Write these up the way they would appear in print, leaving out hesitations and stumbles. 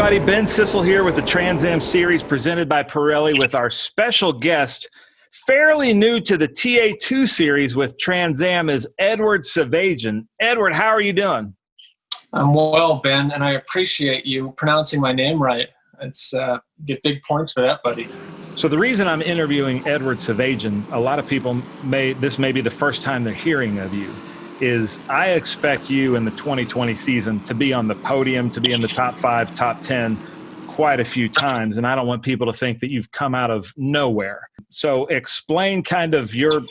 everybody. Ben Sissel here with the Trans Am series presented by Pirelli with our special guest, fairly new to the TA2 series with Trans Am, is Edward Sevadjian. Edward, how are you doing? I'm well, Ben, and I appreciate you pronouncing my name right. It's get big points for that, buddy. So the reason I'm interviewing Edward Sevadjian, a lot of people this may be the first time they're hearing of you, is I expect you in the 2020 season to be on the podium, to be in the top 5, top 10 quite a few times. And I don't want people to think that you've come out of nowhere. So explain kind of your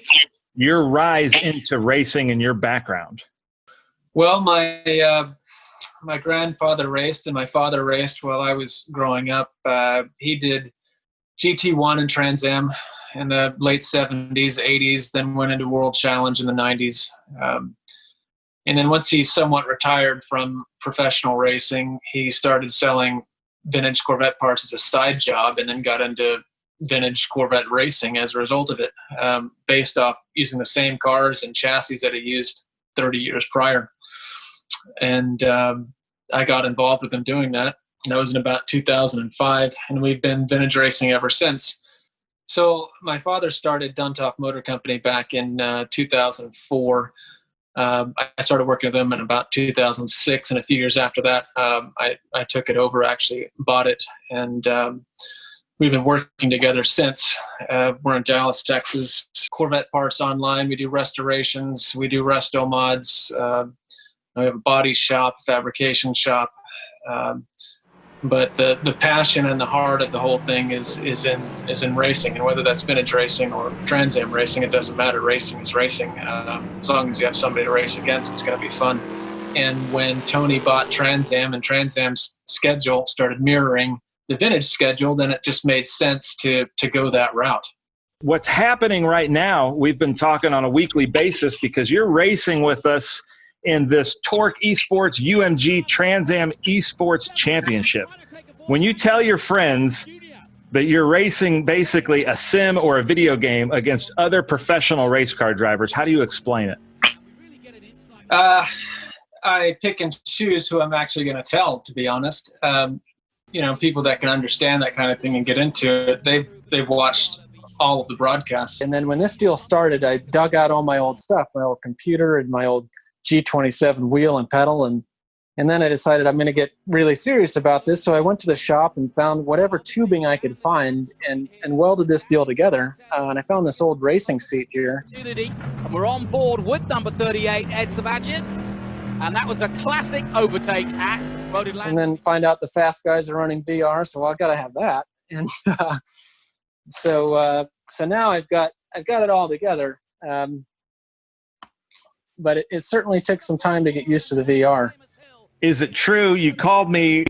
rise into racing and your background. Well, my grandfather raced and my father raced while I was growing up. He did GT1 and Trans Am in the late 70s, 80s, then went into World Challenge in the 90s. And then once he somewhat retired from professional racing, he started selling vintage Corvette parts as a side job, and then got into vintage Corvette racing as a result of it, based off using the same cars and chassis that he used 30 years prior. And I got involved with him doing that. And that was in about 2005, and we've been vintage racing ever since. So my father started Duntop Motor Company back in 2004. I started working with them in about 2006, and a few years after that, I took it over, actually bought it, and we've been working together since. We're in Dallas, Texas. Corvette parts online. We do restorations. We do resto mods. We have a body shop, fabrication shop. But the passion and the heart of the whole thing is in racing, and whether that's vintage racing or Trans Am racing, it doesn't matter. Racing is racing. As long as you have somebody to race against, it's going to be fun. And when Tony bought Trans Am and Trans Am's schedule started mirroring the vintage schedule, then it just made sense to go that route. What's happening right now, we've been talking on a weekly basis because you're racing with us in this Torque Esports UMG Trans Am Esports Championship. When you tell your friends that you're racing basically a sim or a video game against other professional race car drivers, how do you explain it? I pick and choose who I'm actually going to tell, to be honest. People that can understand that kind of thing and get into it, they've watched all of the broadcasts. And then when this deal started, I dug out all my old stuff, my old computer and my old G27 wheel and pedal, and then I decided I'm going to get really serious about this. So I went to the shop and found whatever tubing I could find and welded this deal together. And I found this old racing seat here. And we're on board with number 38, Ed Sevadjian, and that was the classic overtake at Road. And then find out the fast guys are running VR, so I got to have that. And so now I've got it all together. But it certainly took some time to get used to the VR. Is it true you called me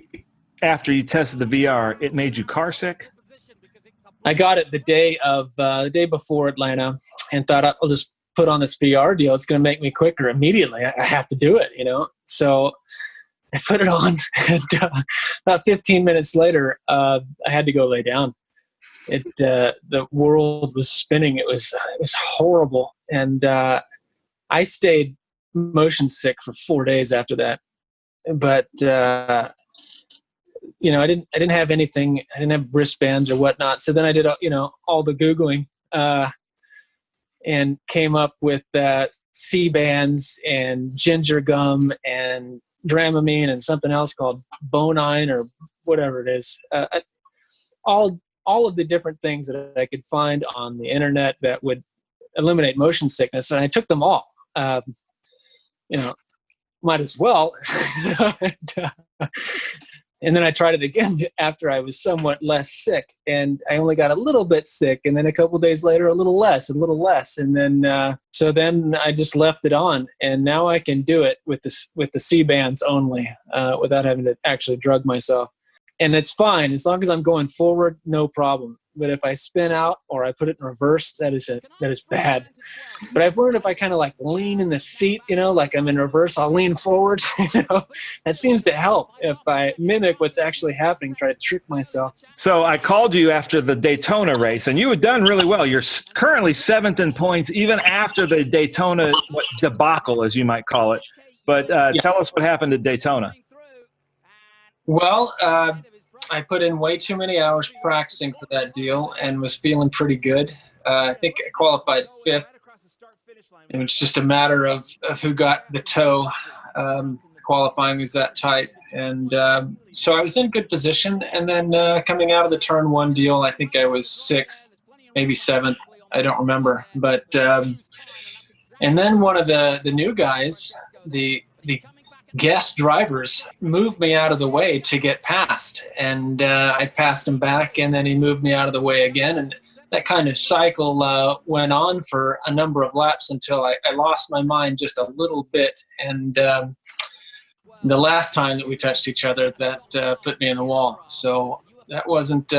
after you tested the VR, it made you car sick? I got it the day before Atlanta and thought I'll just put on this VR deal. It's going to make me quicker immediately. I have to do it, So I put it on, and about 15 minutes later, I had to go lay down. The world was spinning. It was horrible, and I stayed motion sick for 4 days after that. But I didn't have anything. I didn't have wristbands or whatnot. So then I did all the Googling and came up with C-bands and ginger gum and Dramamine and something else called Bonine or whatever it is. All of the different things that I could find on the internet that would eliminate motion sickness, and I took them all. Might as well. And then I tried it again after I was somewhat less sick, and I only got a little bit sick, and then a couple days later a little less, and then so then I just left it on, and now I can do it with the C-bands only, without having to actually drug myself. And it's fine as long as I'm going forward, no problem. But if I spin out or I put it in reverse, that is bad. But I've learned if I kind of like lean in the seat, like I'm in reverse, I'll lean forward. That seems to help if I mimic what's actually happening, try to trick myself. So I called you after the Daytona race, and you had done really well. You're currently 7th in points, even after the Daytona debacle, as you might call it. But tell us what happened at Daytona. Well, I put in way too many hours practicing for that deal and was feeling pretty good. I think I qualified 5th. It was just a matter of who got the toe. Qualifying was that tight. And so I was in good position. And then coming out of the turn 1 deal, I think I was 6th, maybe 7th. I don't remember. But and then one of the new guys, the guest drivers, moved me out of the way to get past. And I passed him back, and then he moved me out of the way again. And that kind of cycle went on for a number of laps until I lost my mind just a little bit. And the last time that we touched each other, that put me in the wall. So that wasn't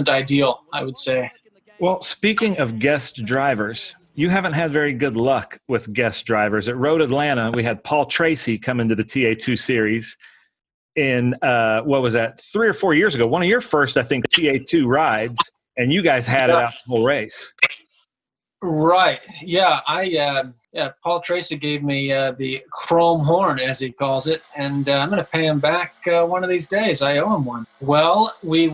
ideal, I would say. Well, speaking of guest drivers, you haven't had very good luck with guest drivers. At Road Atlanta, we had Paul Tracy come into the TA2 series in, what was that, 3 or 4 years ago? One of your first, I think, TA2 rides, and you guys had it out the whole race. Right. Yeah. Paul Tracy gave me the chrome horn, as he calls it, and I'm going to pay him back one of these days. I owe him one. Well, we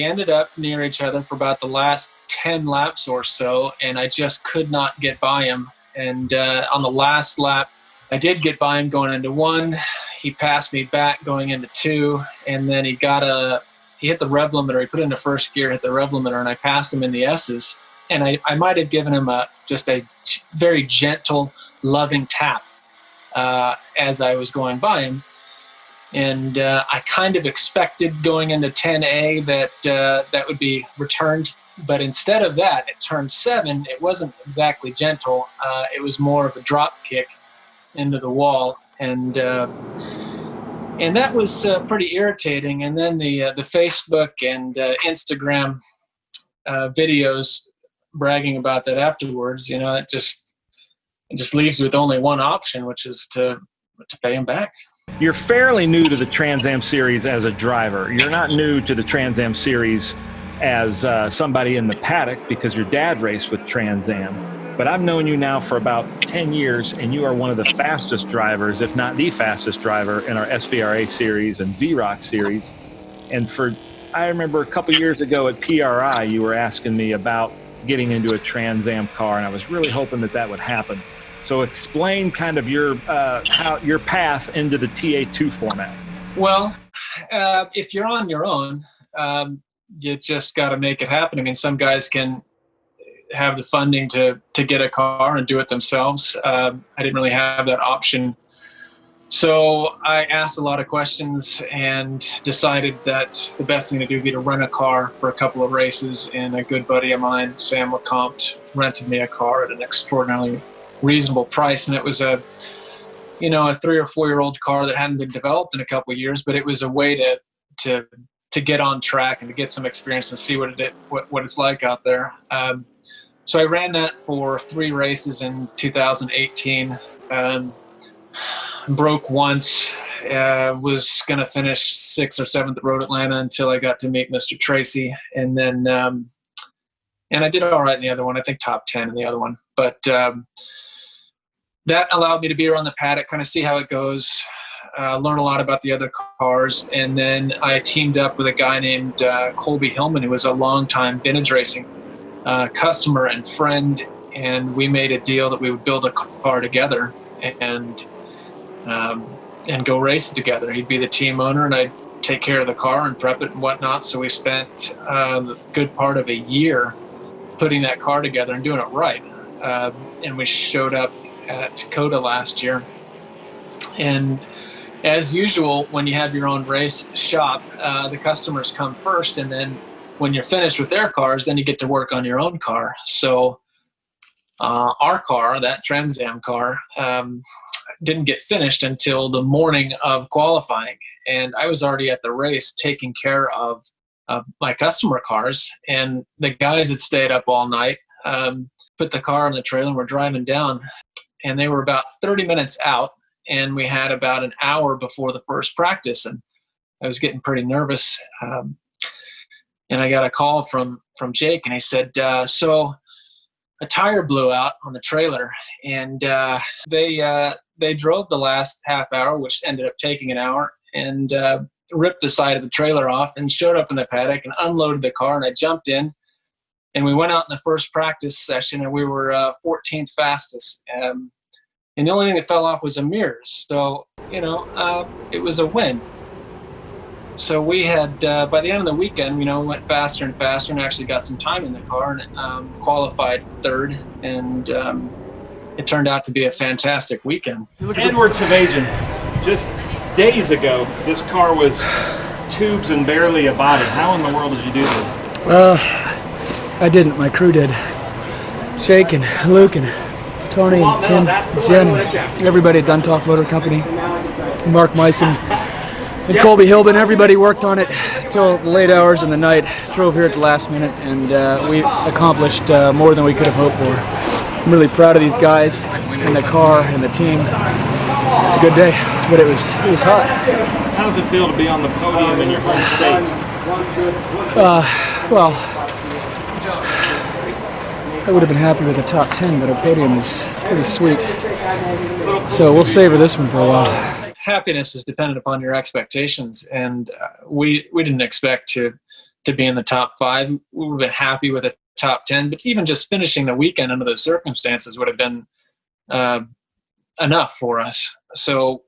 ended up near each other for about the last 10 laps or so, and I just could not get by him. And on the last lap, I did get by him going into 1. He passed me back going into 2, and then he hit the rev limiter. He put it into first gear, hit the rev limiter, and I passed him in the S's. And I might have given him just a very gentle, loving tap as I was going by him. And I kind of expected going into 10A that would be returned. But instead of that, at turn 7, it wasn't exactly gentle. It was more of a drop kick into the wall. And that was pretty irritating. And then the Facebook and Instagram videos bragging about that afterwards, it just leaves you with only one option, which is to pay him back. You're fairly new to the Trans Am series as a driver. You're not new to the Trans Am series as somebody in the paddock because your dad raced with Trans Am. But I've known you now for about 10 years, and you are one of the fastest drivers, if not the fastest driver, in our SVRA series and VROC series. And I remember a couple years ago at PRI, you were asking me about getting into a Trans Am car, and I was really hoping that would happen. So explain kind of your path into the TA2 format. Well, if you're on your own, you just got to make it happen. I mean, some guys can have the funding to get a car and do it themselves. I didn't really have that option. So I asked a lot of questions and decided that the best thing to do would be to rent a car for a couple of races. And a good buddy of mine, Sam LeCompte, rented me a car at an extraordinarily reasonable price. And it was a 3 or 4 year old car that hadn't been developed in a couple of years, but it was a way to get on track and to get some experience and see what it's like out there. So I ran that for 3 races in 2018. Broke once, was going to finish 6th or 7th at Road Atlanta until I got to meet Mr. Tracy. And then, and I did all right in the other one, I think top 10 in the other one. But that allowed me to be around the paddock, kind of see how it goes, learn a lot about the other cars. And then I teamed up with a guy named Colby Hillman, who was a longtime vintage racing customer and friend. And we made a deal that we would build a car together and go race it together. He'd be the team owner, and I'd take care of the car and prep it and whatnot. So we spent the good part of a year putting that car together and doing it right. And we showed up at Dakota last year. And as usual, when you have your own race shop, the customers come first, and then when you're finished with their cars, then you get to work on your own car. So our car, that Trans Am car, didn't get finished until the morning of qualifying. And I was already at the race taking care of my customer cars. And the guys had stayed up all night, put the car on the trailer, and we're driving down. And they were about 30 minutes out, and we had about an hour before the first practice. And I was getting pretty nervous. And I got a call from Jake, and he said, so a tire blew out on the trailer, and they drove the last half hour, which ended up taking an hour, and ripped the side of the trailer off and showed up in the paddock and unloaded the car, and I jumped in. And we went out in the first practice session, and we were 14th fastest. And the only thing that fell off was a mirror. So, it was a win. So we had, by the end of the weekend, went faster and faster and actually got some time in the car and qualified third. And it turned out to be a fantastic weekend. Edward Sevadjian, just days ago, this car was tubes and barely a body. How in the world did you do this? I didn't. My crew did. Shake and Luke and Tony, Tim, Jen, and everybody at Duntoff Motor Company, Mark Meissen, and Colby Hilbin. Everybody worked on it till the late hours in the night. Drove here at the last minute, and we accomplished more than we could have hoped for. I'm really proud of these guys and the car and the team. It's a good day, but it was hot. How does it feel to be on the podium in your home state? Well, I would have been happy with a top 10, but a podium is pretty sweet. So we'll savor this one for a while. Happiness is dependent upon your expectations, and we didn't expect to be in the top 5. We would have been happy with a top 10, but even just finishing the weekend under those circumstances would have been enough for us. So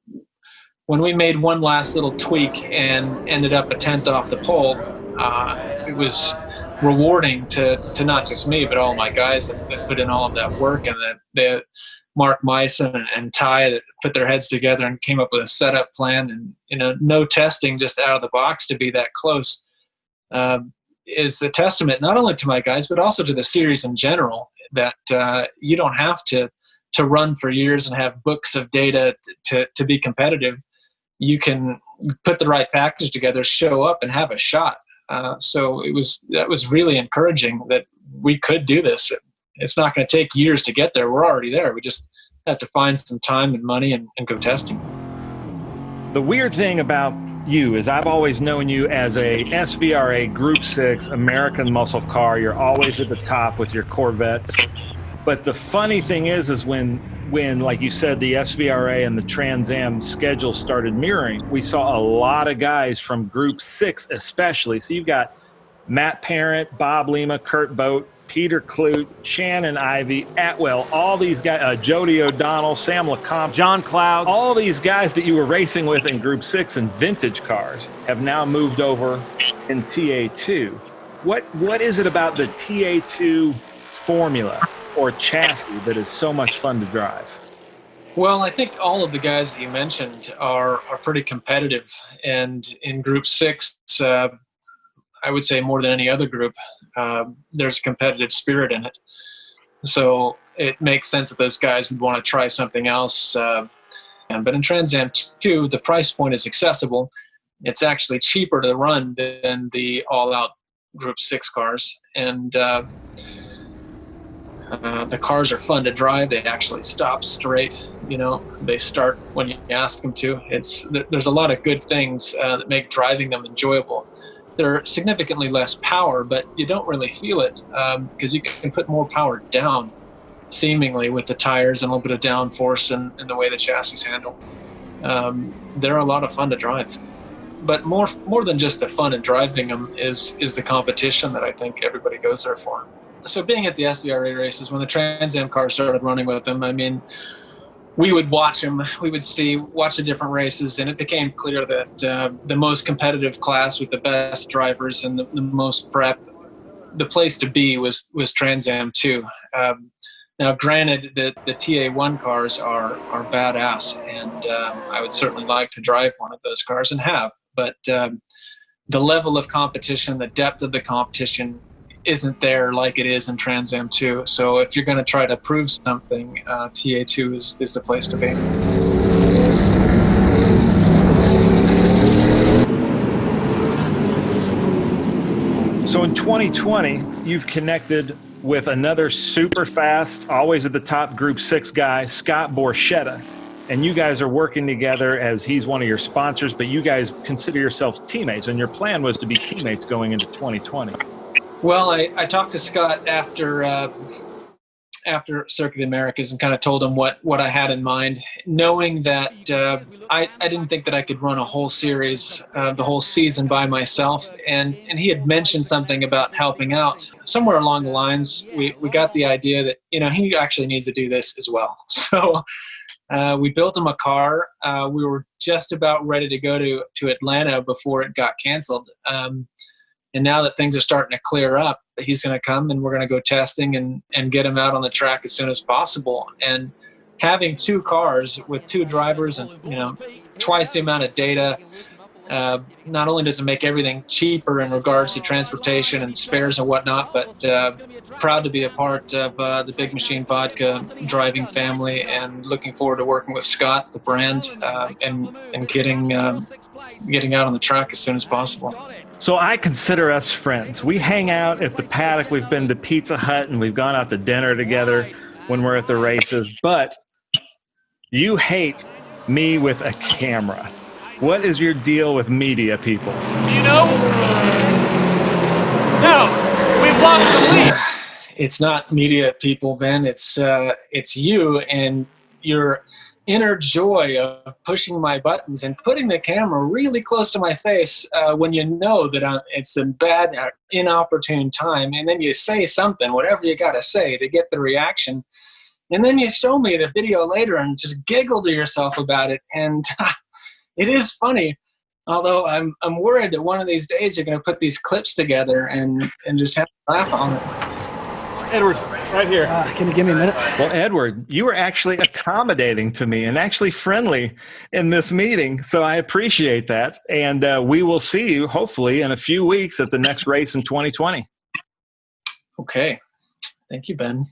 when we made one last little tweak and ended up a 10th off the pole, it was rewarding to not just me, but all my guys that put in all of that work, and that Mark Meissen and Ty that put their heads together and came up with a setup plan, and no testing, just out of the box to be that close, is a testament not only to my guys but also to the series in general, that you don't have to run for years and have books of data to be competitive. You can put the right package together, show up, and have a shot. So that was really encouraging that we could do this. It's not going to take years to get there. We're already there. We just have to find some time and money and go testing. The weird thing about you is I've always known you as a SVRA Group 6 American muscle car. You're always at the top with your Corvettes. But the funny thing is when, like you said, the SVRA and the Trans Am schedule started mirroring, we saw a lot of guys from Group 6 especially. So you've got Matt Parent, Bob Lima, Kurt Boat, Peter Clute, Shannon Ivey, Atwell, all these guys, Jody O'Donnell, Sam LeCompte, John Cloud, all these guys that you were racing with in Group 6 and vintage cars have now moved over in TA2. What is it about the TA2 formula or chassis that is so much fun to drive? Well, I think all of the guys that you mentioned are pretty competitive, and in Group 6, I would say more than any other group, there's a competitive spirit in it. So it makes sense that those guys would want to try something else. But in Trans Am 2, the price point is accessible. It's actually cheaper to run than the all-out Group 6 cars, and the cars are fun to drive. They actually stop straight. They start when you ask them to. There's a lot of good things that make driving them enjoyable. They're significantly less power, but you don't really feel it because you can put more power down, seemingly, with the tires and a little bit of downforce and the way the chassis handle. They're a lot of fun to drive. But more than just the fun in driving them is the competition that I think everybody goes there for. So being at the SVRA races, when the Trans Am cars started running with them, we would watch them. We would watch the different races, and it became clear that the most competitive class with the best drivers and the most prep, the place to be was Trans Am 2. Now, granted, the TA1 cars are badass, and I would certainly like to drive one of those cars and have. But the level of competition, the depth of the competition, isn't there like it is in Trans Am 2. So if you're going to try to prove something, TA2 is the place to be. So in 2020, you've connected with another super fast, always at the top Group 6 guy, Scott Borchetta. And you guys are working together as he's one of your sponsors, but you guys consider yourselves teammates, and your plan was to be teammates going into 2020. Well, I talked to Scott after after Circuit of the Americas and kind of told him what I had in mind, knowing that I didn't think that I could run a whole series, the whole season by myself. And he had mentioned something about helping out. Somewhere along the lines, we got the idea that, he actually needs to do this as well. So we built him a car. We were just about ready to go to Atlanta before it got canceled. And now that things are starting to clear up, he's going to come and we're going to go testing and get him out on the track as soon as possible. And having 2 cars with 2 drivers and, twice the amount of data, not only does it make everything cheaper in regards to transportation and spares and whatnot, but proud to be a part of the Big Machine Vodka driving family, and looking forward to working with Scott, the brand, and getting out on the track as soon as possible. So I consider us friends. We hang out at the paddock. We've been to Pizza Hut and we've gone out to dinner together when we're at the races. But you hate me with a camera. What is your deal with media people? No, we've lost the lead. It's not media people, Ben. It's you and your inner joy of pushing my buttons and putting the camera really close to my face when you know that it's a bad, inopportune time, and then you say something, whatever you got to say to get the reaction, and then you show me the video later and just giggle to yourself about it, and it is funny. Although I'm worried that one of these days you're going to put these clips together and just have to laugh on it. Edward, right here. Can you give me a minute? Well, Edward, you were actually accommodating to me and actually friendly in this meeting, so I appreciate that. And we will see you, hopefully, in a few weeks at the next race in 2020. Okay. Thank you, Ben.